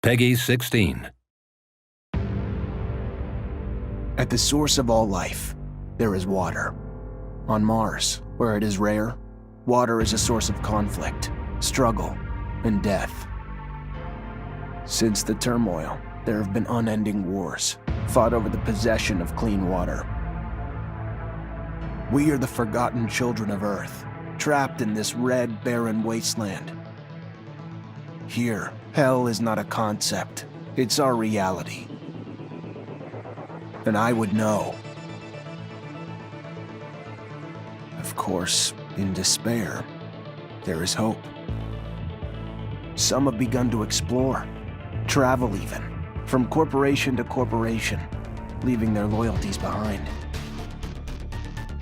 Peggy 16. At the source of all life, there is water. On Mars, where it is rare, water is a source of conflict, struggle, and death. Since the turmoil, there have been unending wars, fought over the possession of clean water. We are the forgotten children of Earth, trapped in this red, barren wasteland. Here, hell is not a concept, it's our reality. And I would know. Of course, in despair, there is hope. Some have begun to explore, travel even, from corporation to corporation, leaving their loyalties behind.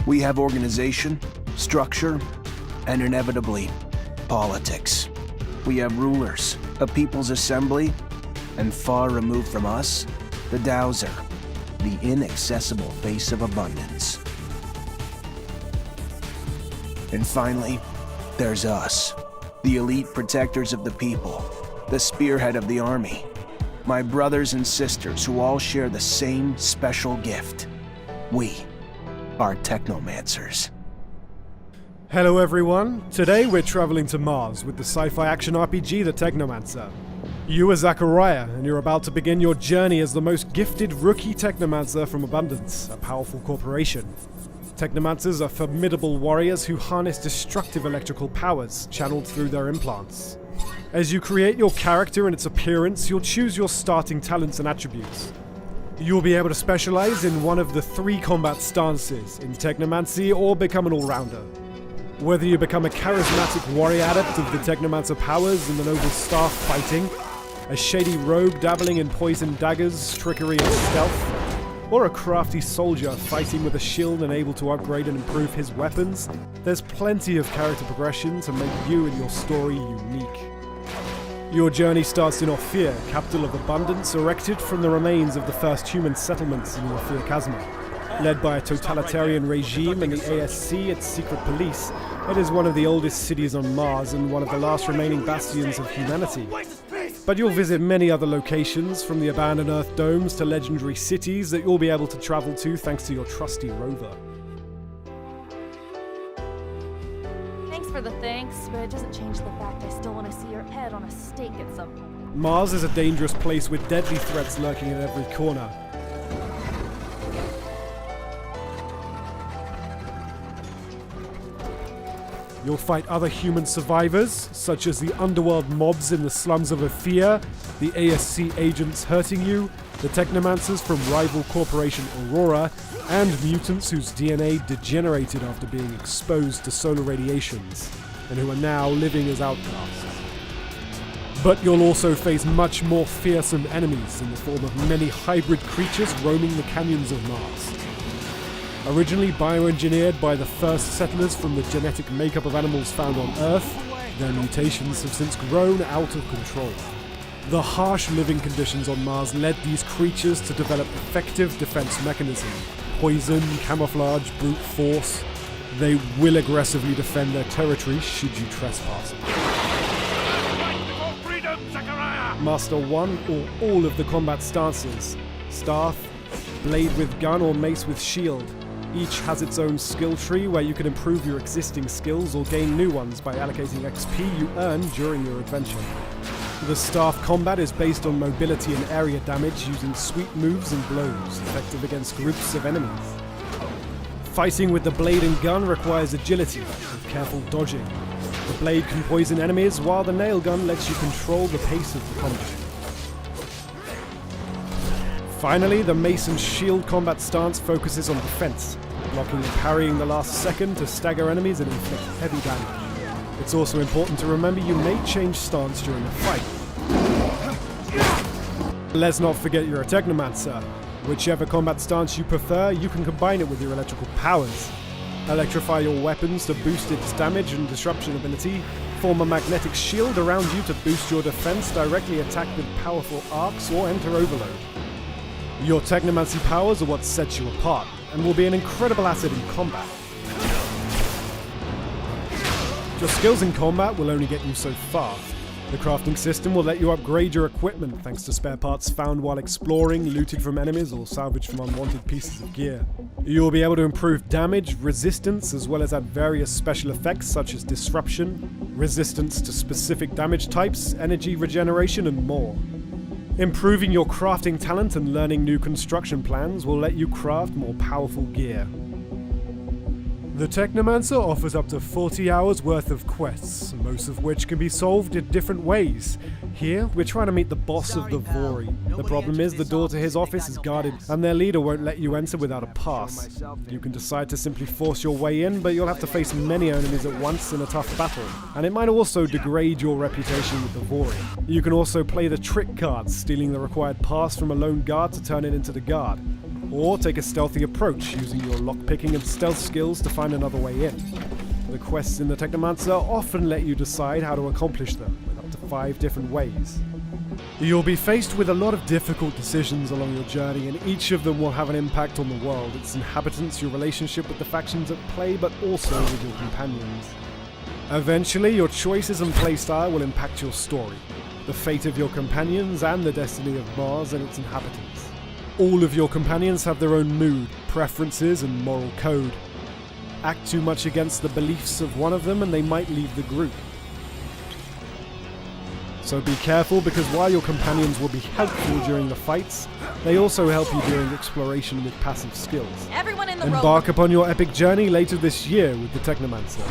We have organization, structure, and inevitably, politics. We have rulers, a people's assembly, and far removed from us, the Dowser, the inaccessible face of abundance. And finally, there's us, the elite protectors of the people, the spearhead of the army, my brothers and sisters who all share the same special gift. We are Technomancers. Hello everyone, today we're traveling to Mars with the sci-fi action RPG The Technomancer. You are Zachariah, and you're about to begin your journey as the most gifted rookie Technomancer from Abundance, a powerful corporation. Technomancers are formidable warriors who harness destructive electrical powers, channeled through their implants. As you create your character and its appearance, you'll choose your starting talents and attributes. You'll be able to specialize in one of the 3 combat stances, in Technomancy, or become an all-rounder. Whether you become a charismatic warrior adept of the Technomancer powers in the noble staff fighting, a shady rogue dabbling in poison daggers, trickery and stealth, or a crafty soldier fighting with a shield and able to upgrade and improve his weapons, there's plenty of character progression to make you and your story unique. Your journey starts in Ophir, capital of Abundance, erected from the remains of the first human settlements in the Ophir Chasma. Led by a totalitarian regime and the ASC, its secret police, it is one of the oldest cities on Mars and one of the last remaining bastions of humanity. But you'll visit many other locations, from the abandoned Earth domes to legendary cities that you'll be able to travel to thanks to your trusty rover. Thanks for the thanks, but it doesn't change the fact I still want to see your head on a stake at some point. Mars is a dangerous place with deadly threats lurking at every corner. You'll fight other human survivors, such as the underworld mobs in the slums of Ophir, the ASC agents hurting you, the Technomancers from rival corporation Aurora, and mutants whose DNA degenerated after being exposed to solar radiations, and who are now living as outcasts. But you'll also face much more fearsome enemies in the form of many hybrid creatures roaming the canyons of Mars. Originally bioengineered by the first settlers from the genetic makeup of animals found on Earth, their mutations have since grown out of control. The harsh living conditions on Mars led these creatures to develop effective defense mechanisms: poison, camouflage, brute force. They will aggressively defend their territory should you trespass. Master one or all of the combat stances: staff, blade with gun, or mace with shield. Each has its own skill tree where you can improve your existing skills or gain new ones by allocating XP you earn during your adventure. The staff combat is based on mobility and area damage using sweep moves and blows, effective against groups of enemies. Fighting with the blade and gun requires agility, with careful dodging. The blade can poison enemies, while the nail gun lets you control the pace of the combat. Finally, the mace and shield combat stance focuses on defense, blocking and parrying the last second to stagger enemies and inflict heavy damage. It's also important to remember you may change stance during the fight. Let's not forget you're a Technomancer. Whichever combat stance you prefer, you can combine it with your electrical powers. Electrify your weapons to boost its damage and disruption ability, form a magnetic shield around you to boost your defense, directly attack with powerful arcs, or enter overload. Your Technomancy powers are what sets you apart, and will be an incredible asset in combat. Your skills in combat will only get you so far. The crafting system will let you upgrade your equipment thanks to spare parts found while exploring, looted from enemies, or salvaged from unwanted pieces of gear. You'll be able to improve damage, resistance, as well as add various special effects such as disruption, resistance to specific damage types, energy regeneration, and more. Improving your crafting talent and learning new construction plans will let you craft more powerful gear. The Technomancer offers up to 40 hours worth of quests, most of which can be solved in different ways. Here, we're trying to meet the boss of the Vori. The problem is the door to his office is guarded, and their leader won't let you enter without a pass. You can decide to simply force your way in, but you'll have to face many enemies at once in a tough battle, and it might also degrade your reputation with the Vori. You can also play the trick card, stealing the required pass from a lone guard to turn it into the guard. Or take a stealthy approach, using your lockpicking and stealth skills to find another way in. The quests in the Technomancer often let you decide how to accomplish them, with up to 5 different ways. You'll be faced with a lot of difficult decisions along your journey, and each of them will have an impact on the world, its inhabitants, your relationship with the factions at play, but also with your companions. Eventually, your choices and playstyle will impact your story, the fate of your companions, and the destiny of Mars and its inhabitants. All of your companions have their own mood, preferences, and moral code. Act too much against the beliefs of one of them and they might leave the group. So be careful, because while your companions will be helpful during the fights, they also help you during exploration with passive skills. Everyone in the row. Embark upon your epic journey later this year with the Technomancer.